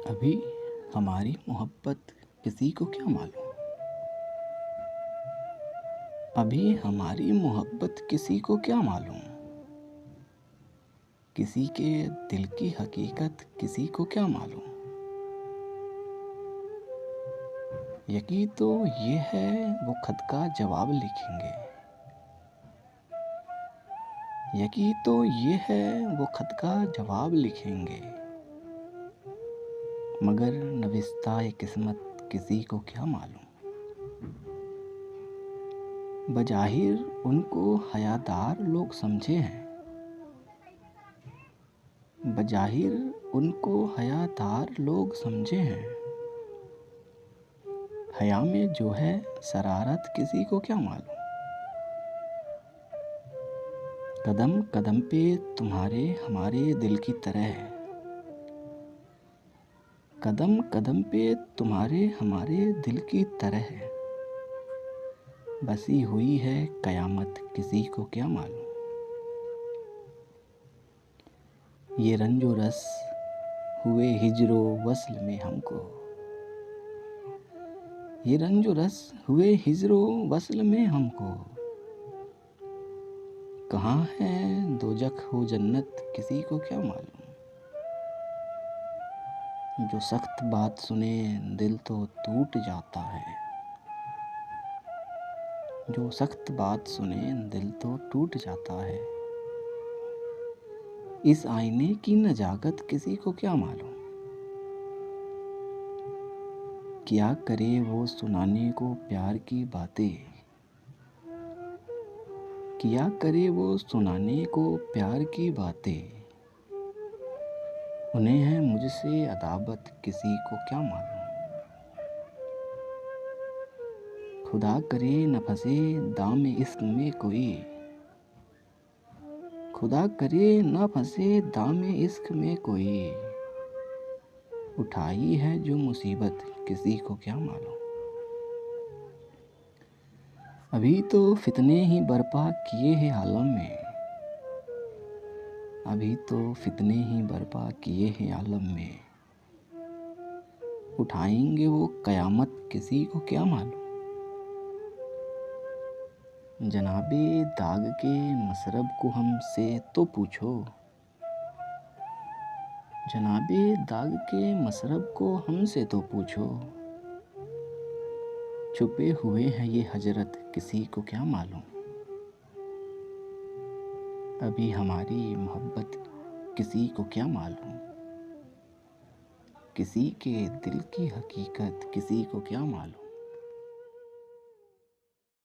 अभी हमारी मोहब्बत किसी को क्या मालूम। अभी हमारी मोहब्बत किसी को क्या मालूम। किसी के दिल की हकीकत किसी को क्या मालूम। यकीन तो ये है वो खत का जवाब लिखेंगे। यकीन तो ये है वो खत का जवाब लिखेंगे। मगर नविस्ताए किस्मत किसी को क्या मालूम। बज़ाहिर उनको हयादार लोग समझे हैं। बज़ाहिर उनको हयादार लोग समझे हैं। हया में जो है शरारत किसी को क्या मालूम। कदम कदम पे तुम्हारे हमारे दिल की तरह है। कदम कदम पे तुम्हारे हमारे दिल की तरह है। बसी हुई है कयामत किसी को क्या मालूम। ये रंजो रस हुए हिजरो वस्ल में हमको। ये रंजो रस हुए हिजरो वस्ल में हमको। कहाँ है दोजख हो जन्नत किसी को क्या मालूम। जो सख्त बात सुने दिल तो टूट जाता है। जो सख्त बात सुने दिल तो टूट जाता है। इस आईने की नजाकत किसी को क्या मालूम। क्या करे वो सुनाने को प्यार की बातें। क्या करे वो सुनाने को प्यार की बातें। उन्हें है मुझसे अदावत किसी को क्या मालूम। खुदा करे न फंसे दाम इश्क में कोई। खुदा करे न फंसे दाम इश्क में कोई। उठाई है जो मुसीबत किसी को क्या मालूम। अभी तो फितने ही बर्पा किए हैं आलम में। अभी तो फितने ही बर्पा किए हैं आलम में। उठाएंगे वो कयामत किसी को क्या मालूम। जनाबे दाग के मसरब को हमसे तो पूछो। जनाबे दाग के मसरब को हमसे तो पूछो। छुपे हुए हैं ये हजरत किसी को क्या मालूम। अभी हमारी मोहब्बत किसी को क्या मालूम। किसी के दिल की हकीकत किसी को क्या मालूम।